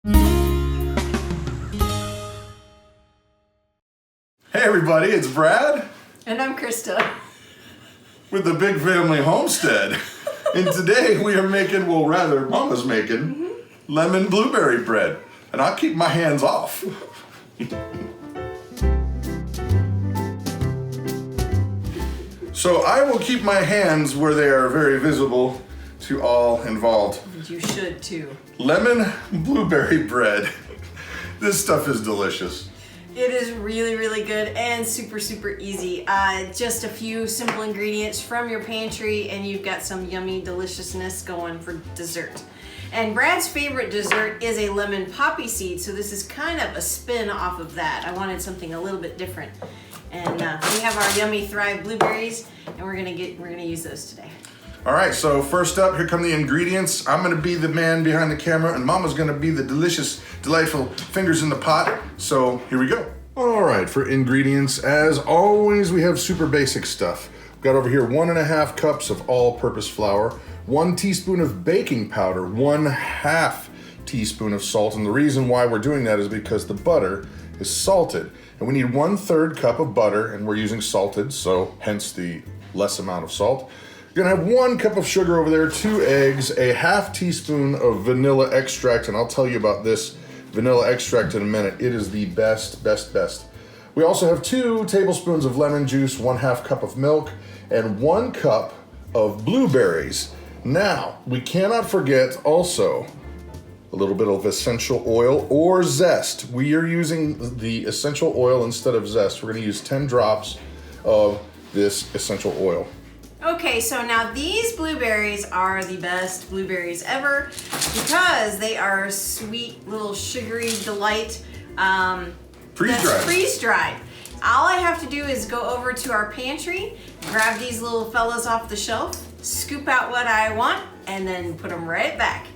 Hey everybody, it's Brad. And I'm Christa. With the Big Family Homestead. And today we are making, well rather, Mama's making lemon blueberry bread. And I'll keep my hands off. So I will keep my hands where they are very visible to all involved. You should too. Lemon blueberry bread. This stuff is delicious. It is really, really good and super, super easy. Just a few simple ingredients from your pantry and you've got some yummy deliciousness going for dessert. And Brad's favorite dessert is a lemon poppy seed, so this is kind of a spin off of that. I wanted something a little bit different. And we have our yummy Thrive blueberries and we're gonna use those today. All right, so first up, here come the ingredients. I'm gonna be the man behind the camera and Mama's gonna be the delicious, delightful fingers in the pot. So here we go. All right, for ingredients, as always, we have super basic stuff. We've got over here 1.5 cups of all-purpose flour, 1 teaspoon of baking powder, 1/2 teaspoon of salt. And the reason why we're doing that is because the butter is salted. And we need 1/3 cup of butter, and we're using salted, so hence the less amount of salt. You're gonna have 1 cup of sugar over there, 2 eggs, a 1/2 teaspoon of vanilla extract, and I'll tell you about this vanilla extract in a minute. It is the best. We also have 2 tablespoons of lemon juice, 1/2 cup of milk, and 1 cup of blueberries. Now, we cannot forget also a little bit of essential oil or zest. We are using the essential oil instead of zest. We're gonna use 10 drops of this essential oil. Okay, so now these blueberries are the best blueberries ever because they are sweet little sugary delight. Freeze-dried. Freeze-dried. All I have to do is go over to our pantry, grab these little fellas off the shelf, scoop out what I want, and then put them right back.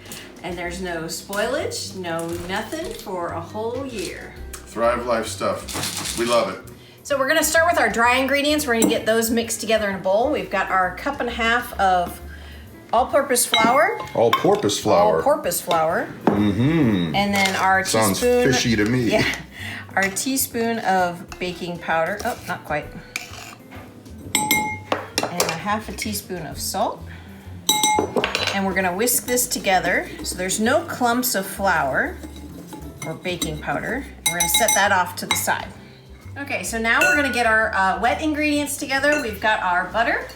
And there's no spoilage, no nothing for a whole year. Thrive Life stuff. We love it. So we're gonna start with our dry ingredients. We're gonna get those mixed together in a bowl. We've got our 1.5 cup of all-purpose flour. All-porpoise flour. All-porpoise flour. Mm-hmm. And then our Sounds teaspoon. fishy to me. Yeah. Our teaspoon of baking powder. Oh, not quite. And a 1/2 teaspoon of salt. And we're gonna whisk this together so there's no clumps of flour or baking powder. We're gonna set that off to the side. Okay, so now we're gonna get our wet ingredients together. We've got our butter.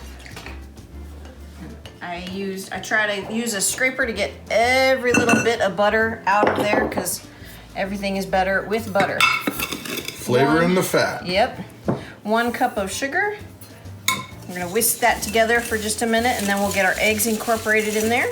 I try to use a scraper to get every little bit of butter out of there because everything is better with butter. Flavor in the fat. Yep. 1 cup of sugar. We're gonna whisk that together for just a minute and then we'll get our eggs incorporated in there.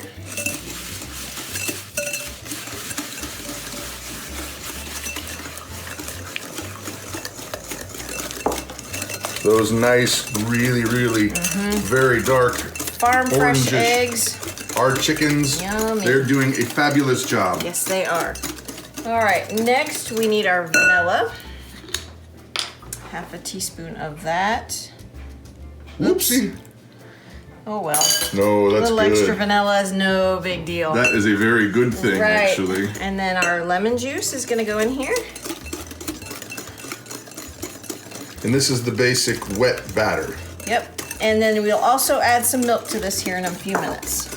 Those nice, really, very dark Farm fresh orangish eggs. Our chickens, Yummy. They're doing a fabulous job. Yes, they are. All right, next we need our vanilla. 1/2 teaspoon of that. Whoopsie. Oh well. No, that's A little good. extra vanilla is no big deal. That is a very good thing, right. actually. And then our lemon juice is gonna go in here. And this is the basic wet batter. Yep. And then we'll also add some milk to this here in a few minutes.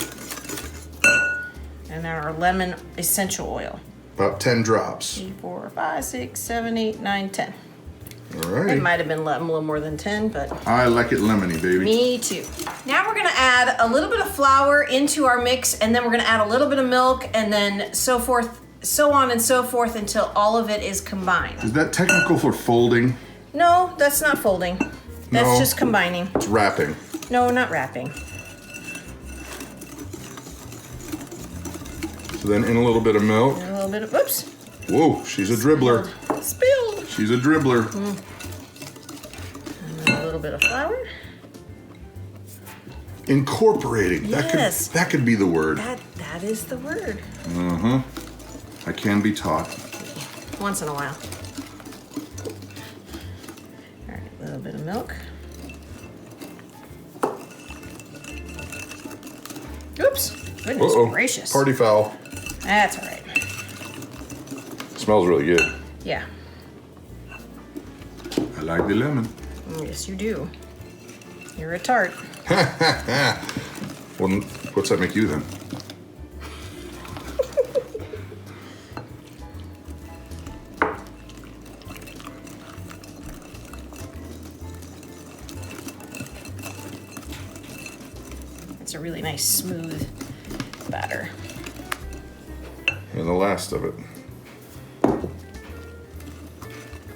And our lemon essential oil. About 10 drops. 3, 4, 5, 6, 7, 8, 9, 10. All right. It might have been a little more than 10, but I like it lemony, baby. me too. Now we're gonna add a little bit of flour into our mix, and then we're gonna add a little bit of milk, and then so on and so forth until all of it is combined. Is that technical for folding? No, that's not folding. That's No. just combining. It's wrapping. No, not wrapping. So then in a little bit of milk. A little bit of, oops. Whoa, she's a dribbler. Spilled. She's a dribbler. And then a little bit of flour. Incorporating. Yes. That could be the word. That is the word. Uh-huh. I can be taught. Once in a while. All right, a little bit of milk. Oops. Goodness gracious. Party foul. That's all right. smells really good. Yeah. I like the lemon. Yes, you do. You're a tart. Well, what's that make you then? It's a really nice smooth batter. And the last of it.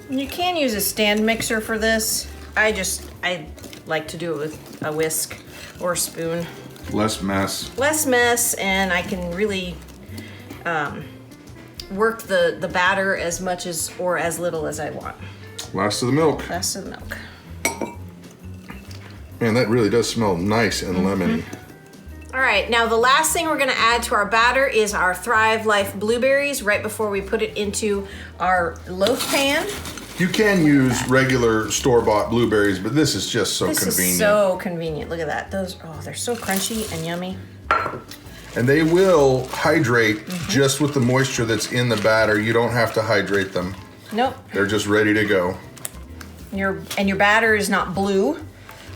You can use a stand mixer for this. I like to do it with a whisk or a spoon. Less mess. Less mess, and I can really work the batter as much as or as little as I want. Last of the milk. Last of the milk. Man, that really does smell nice and lemony. All right, now the last thing we're gonna add to our batter is our Thrive Life blueberries right before we put it into our loaf pan. You can use regular store-bought blueberries, but this is just so convenient. This is so convenient. Look at that. Those, oh, they're so crunchy and yummy. And they will hydrate just with the moisture that's in the batter. You don't have to hydrate them. Nope. They're just ready to go. Your batter is not blue.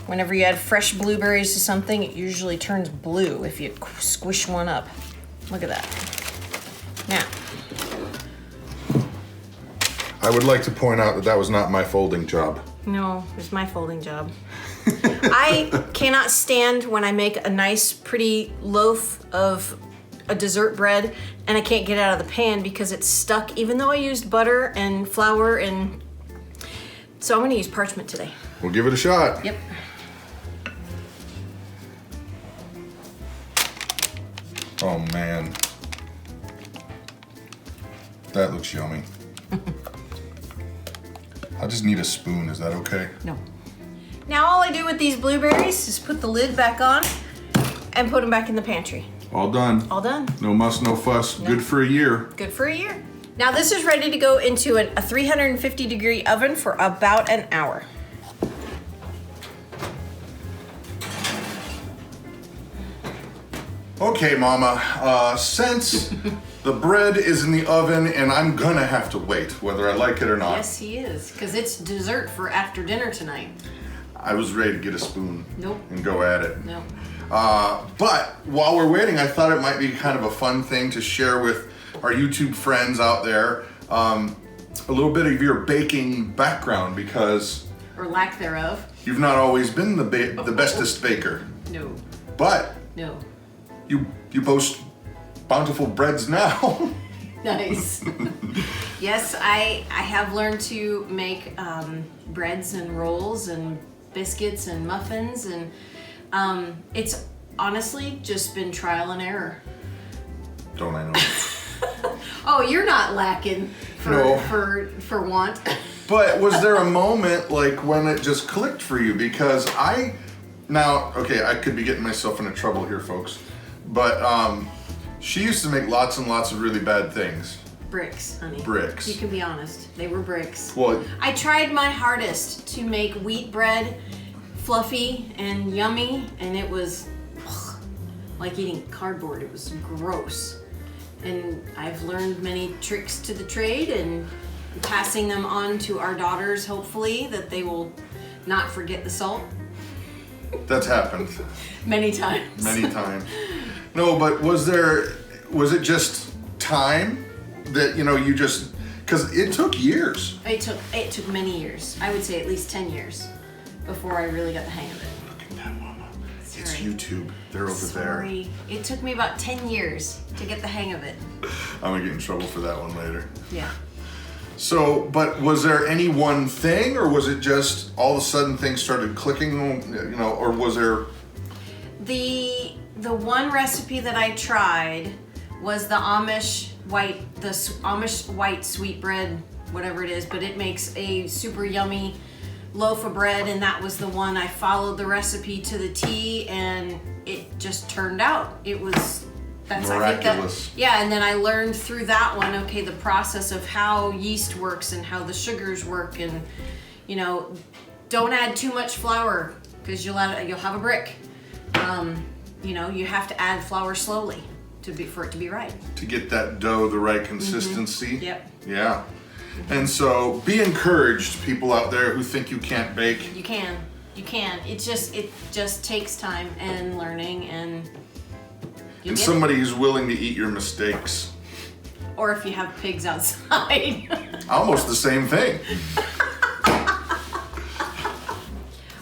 Whenever you add fresh blueberries to something, it usually turns blue if you squish one up. Look at that. Now, I would like to point out that that was not my folding job. no, it's my folding job. I cannot stand when I make a nice, pretty loaf of a dessert bread and I can't get it out of the pan because it's stuck, even though I used butter and flour and... So I'm gonna use parchment today. We'll give it a shot. Yep. Oh man. That looks yummy. I just need a spoon, is that okay? No. Now all I do with these blueberries is put the lid back on and put them back in the pantry. All done. All done. No muss, no fuss. No. Good for a year. Good for a year. Now this is ready to go into a 350 degree oven for about an hour. Okay, Mama, since the bread is in the oven and I'm gonna have to wait, whether I like it or not. Yes, he is, because it's dessert for after dinner tonight. I was ready to get a spoon. Nope. And go at it. No. But while we're waiting, I thought it might be kind of a fun thing to share with our YouTube friends out there. A little bit of your baking background, because Or lack thereof. you've not always been the bestest baker. No. But No. you boast bountiful breads now. Nice. Yes, I have learned to make breads and rolls and biscuits and muffins, and it's honestly just been trial and error. Don't I know? Oh, you're not lacking No. for want. But was there a moment like when it just clicked for you? Because now, okay, I could be getting myself into trouble here, folks. But she used to make lots and lots of really bad things. Bricks, honey. Bricks. You can be honest. They were bricks. Well, I tried my hardest to make wheat bread fluffy and yummy, and it was like eating cardboard. It was gross. And I've learned many tricks to the trade and passing them on to our daughters, hopefully, that they will not forget the salt. that's happened Many times. many times. No, but was it just time that, you just, because it took years. It took many years. I would say at least 10 years before I really got the hang of it. Look at that, Mama. It's Sorry. YouTube. They're over Sorry. It took me about 10 years to get the hang of it. there. I'm gonna get in trouble for that one later. Yeah. So, but was there any one thing, or was it just all of a sudden things started clicking, or was there? The one recipe that I tried was the Amish white sweetbread, whatever it is, but it makes a super yummy loaf of bread, and that was the one I followed the recipe to the T, and it just turned out. It was Miraculous. Yeah, and then I learned through that one, okay, the process of how yeast works and how the sugars work, and don't add too much flour because you'll have a brick. You have to add flour slowly for it to be right. To get that dough the right consistency. Yep. Yeah. And so be encouraged, people out there who think you can't bake. You can. You can. It just takes time and learning and somebody who's willing to eat your mistakes. Or if you have pigs outside. Almost the same thing.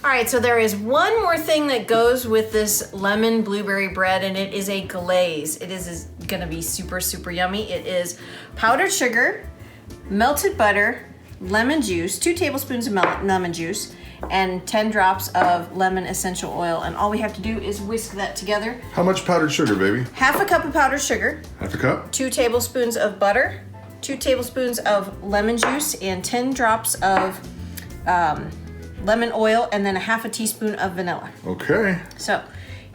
All right, so there is one more thing that goes with this lemon blueberry bread, and it is a glaze. It is gonna be super, super yummy. It is powdered sugar, melted butter, lemon juice, 2 tablespoons of lemon juice, and 10 drops of lemon essential oil. And all we have to do is whisk that together. How much powdered sugar, baby? Half a cup of powdered sugar. Half a cup? 2 tablespoons of butter, 2 tablespoons of lemon juice, and 10 drops of lemon oil, and then a half a teaspoon of vanilla. Okay. So,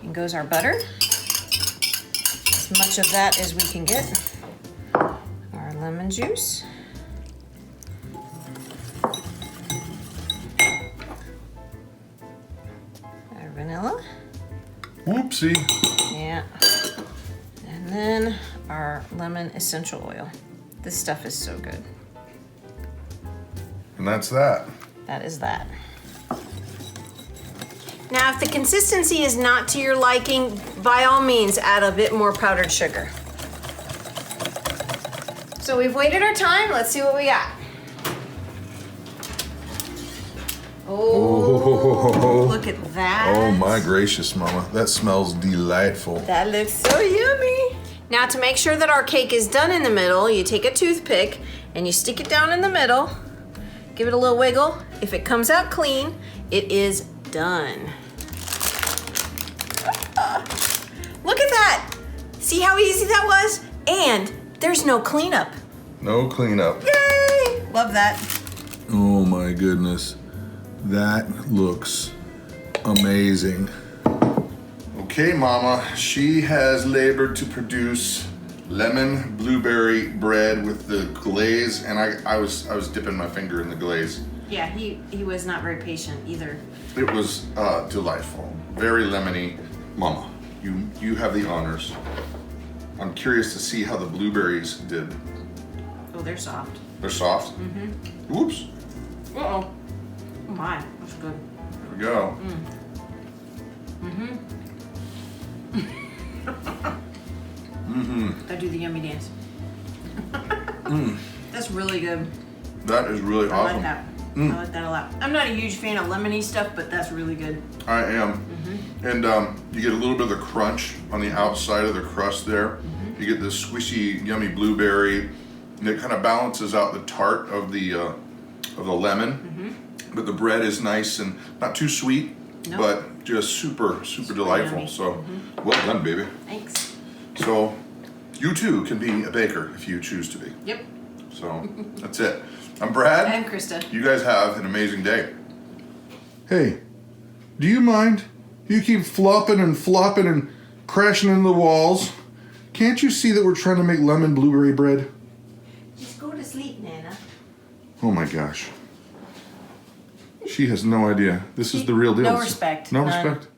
in goes our butter. As much of that as we can get. Our lemon juice. Our vanilla. Whoopsie. Yeah. And then our lemon essential oil. This stuff is so good. And that's that. That is that. Now, if the consistency is not to your liking, by all means, add a bit more powdered sugar. So we've waited our time. Let's see what we got. Oh, look at that. Oh my gracious, Mama. That smells delightful. That looks so yummy. Now, to make sure that our cake is done in the middle, you take a toothpick and you stick it down in the middle. Give it a little wiggle. If it comes out clean, it is done. Look at that. See how easy that was? And there's no cleanup. No cleanup. Yay! Love that. Oh my goodness. That looks amazing. Okay, Mama. She has labored to produce lemon blueberry bread with the glaze, and I was dipping my finger in the glaze. Yeah, he was not very patient either. It was delightful, very lemony. Mama, you have the honors. I'm curious to see how the blueberries did. Oh, they're soft. They're soft? Mm-hmm. Whoops. Uh-oh. Oh my, that's good. There we go. I do the yummy dance. That's really good. That is really I awesome. like that. I like that a lot. I'm not a huge fan of lemony stuff, but that's really good. I am. And you get a little bit of the crunch on the outside of the crust there. You get this squishy, yummy blueberry, and it kind of balances out the tart of the lemon. But the bread is nice and not too sweet, but just super, super delightful. Yummy. So, well done, baby. Thanks. So, you too can be a baker if you choose to be. Yep. So, that's it. I'm Brad. I'm Krista. You guys have an amazing day. Hey, do you mind? You keep flopping and flopping and crashing into the walls. Can't you see that we're trying to make lemon blueberry bread? Just go to sleep, Nana. Oh my gosh. She has no idea. This is the real deal. No respect. No None. respect.